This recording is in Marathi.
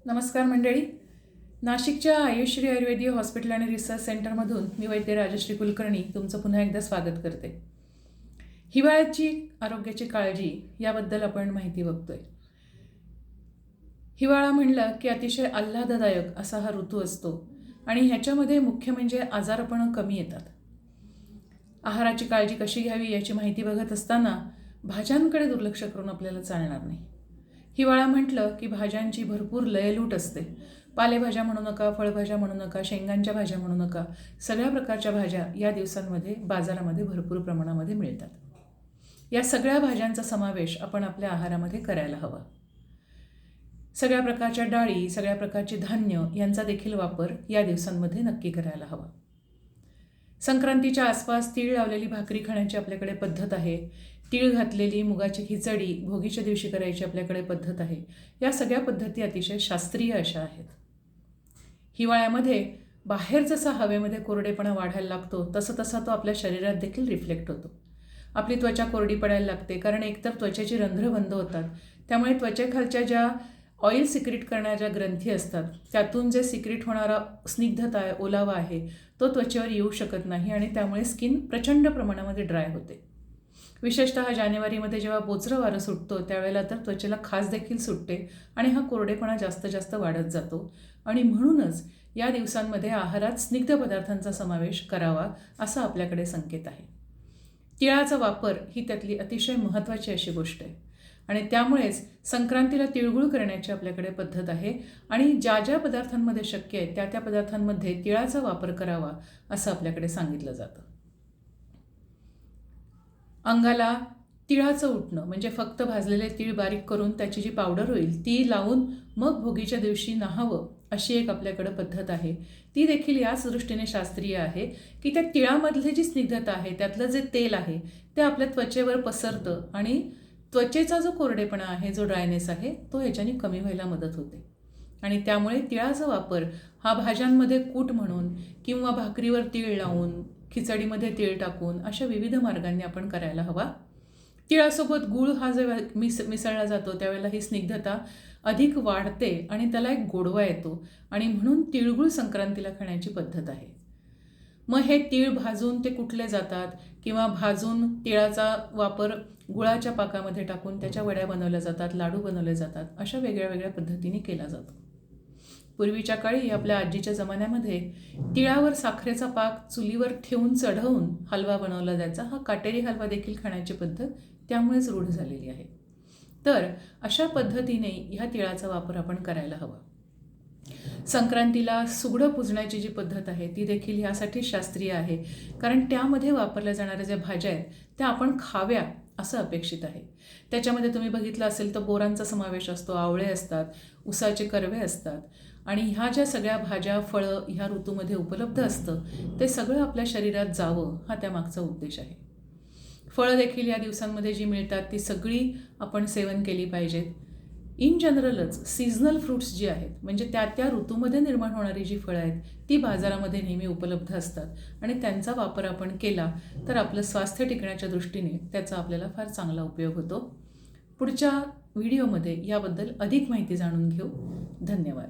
नमस्कार मंडळी. नाशिकच्या आयुश्री आयुर्वेदीय हॉस्पिटल आणि रिसर्च सेंटरमधून मी वैद्य राजश्री कुलकर्णी तुमचं पुन्हा एकदा स्वागत करते. हिवाळ्याची आरोग्याची काळजी याबद्दल आपण माहिती बघतोय. हिवाळा म्हणलं की अतिशय आल्हाददायक असा हा ऋतू असतो आणि ह्याच्यामध्ये मुख्य म्हणजे आजारपणं कमी येतात. आहाराची काळजी कशी घ्यावी याची माहिती बघत असताना भाज्यांकडे दुर्लक्ष करून आपल्याला चालणार नाही. हिवाळा म्हटलं की भाज्यांची भरपूर लयलूट असते. पालेभाज्या म्हणू नका, फळभाज्या म्हणू नका, शेंगांच्या भाज्या म्हणू नका, सगळ्या प्रकारच्या भाज्या या दिवसांमध्ये बाजारामध्ये भरपूर प्रमाणामध्ये मिळतात. या सगळ्या भाज्यांचा समावेश आपण आपल्या आहारामध्ये करायला हवा. सगळ्या प्रकारच्या डाळी, सगळ्या प्रकारचे धान्य यांचा देखील वापर या दिवसांमध्ये नक्की करायला हवा. संक्रांतीच्या आसपास तीळ लावलेली भाकरी खाण्याची आपल्याकडे पद्धत आहे. तीळ घातलेली मुगाची खिचडी भोगीच्या दिवशी करायची आपल्याकडे पद्धत आहे. या सगळ्या पद्धती अतिशय शास्त्रीय अशा आहेत. हिवाळ्यामध्ये बाहेर जसा हवेमध्ये कोरडेपणा वाढायला लागतो तसं तसा तो आपल्या शरीरात देखील रिफ्लेक्ट होतो. आपली त्वचा कोरडी पडायला लागते, कारण एकतर त्वचेची रंध्रं बंद होतात. त्यामुळे त्वचेखालच्या ज्या ऑइल सिक्रेट करणाऱ्या ग्रंथी असतात त्यातून जे सिक्रेट होणारा स्निग्धता आहे, ओलावा आहे, तो त्वचेवर येऊ शकत नाही आणि त्यामुळे स्किन प्रचंड प्रमाणामध्ये ड्राय होते. विशेषतः जानेवारीमध्ये जेव्हा बोचरं वारं सुटतो त्यावेळेला तर त्वचेला खाज देखील सुटते आणि हा कोरडेपणा जास्त जास्त वाढत जातो. आणि म्हणूनच या दिवसांमध्ये आहारात स्निग्ध पदार्थांचा समावेश करावा असा आपल्याकडे संकेत आहे. तिळाचा वापर ही त्यातली अतिशय महत्त्वाची अशी गोष्ट आहे आणि त्यामुळेच संक्रांतीला तिळगुळ करण्याची आपल्याकडे पद्धत आहे आणि ज्या ज्या पदार्थांमध्ये शक्य आहे त्या त्या पदार्थांमध्ये तिळाचा वापर करावा असं आपल्याकडे सांगितलं जातं. अंगाला तिळाचं उठणं म्हणजे फक्त भाजलेले तीळ बारीक करून त्याची जी पावडर होईल ती लावून मग भोगीच्या दिवशी नहावं अशी एक आपल्याकडं पद्धत आहे. ती देखील याच दृष्टीने शास्त्रीय आहे की त्या तिळामधली जी स्निग्धता आहे, त्यातलं जे तेल आहे ते आपल्या त्वचेवर पसरतं आणि त्वचेचा जो कोरडेपणा आहे, जो ड्रायनेस आहे, तो ह्याच्याने कमी व्हायला मदत होते. आणि त्यामुळे तिळाचा वापर हा भाज्यांमध्ये कूट म्हणून किंवा भाकरीवर तीळ लावून, खिचडीमध्ये तीळ टाकून अशा विविध मार्गांनी आपण करायला हवा. तिळासोबत गूळ हा जेव्हा मिसळला जातो त्यावेळेला ही स्निग्धता अधिक वाढते आणि त्याला एक गोडवा येतो आणि म्हणून तिळगुळ संक्रांतीला खाण्याची पद्धत आहे. मग हे तीळ भाजून ते कुटले जातात किंवा भाजून तिळाचा वापर गुळाच्या पाकामध्ये टाकून त्याच्या वड्या बनवल्या जातात, लाडू बनवले जातात, अशा वेगळ्या वेगळ्या पद्धतीने केला जातो. पूर्वीच्या काळी आपल्या आजीच्या जमान्यामध्ये तिळावर साखरेचा पाक चुलीवर ठेवून चढवून हलवा बनवला जायचा. हा काटेरी हलवा देखील खाण्याची पद्धत त्यामुळेच रूढ झालेली आहे. तर अशा पद्धतीने ह्या तिळाचा वापर आपण करायला हवा. संक्रांतीला सुगडं पुजण्याची जी पद्धत आहे ती देखील ह्यासाठी शास्त्रीय आहे, कारण त्यामध्ये वापरल्या जाणाऱ्या ज्या भाज्या आहेत त्या आपण खाव्या असं अपेक्षित आहे. त्याच्यामध्ये तुम्ही बघितलं असेल तर बोरांचा समावेश असतो, आवळे असतात, उसाचे कर्वे असतात आणि ह्या ज्या सगळ्या भाज्या फळं ह्या ऋतूमध्ये उपलब्ध असतं ते सगळं आपल्या शरीरात जावं हा त्यामागचा उद्देश आहे. फळं देखील या दिवसांमध्ये जी मिळतात ती सगळी आपण सेवन केली पाहिजेत. इन जनरलच सीझनल फ्रूट्स जी आहेत म्हणजे त्या त्या ऋतूमध्ये निर्माण होणारी जी फळं आहेत ती बाजारामध्ये नेहमी उपलब्ध असतात आणि त्यांचा वापर आपण केला तर आपलं स्वास्थ्य टिकण्याच्या दृष्टीने त्याचा आपल्याला फार चांगला उपयोग होतो. पुढच्या व्हिडिओमध्ये याबद्दल अधिक माहिती जाणून घेऊ. धन्यवाद.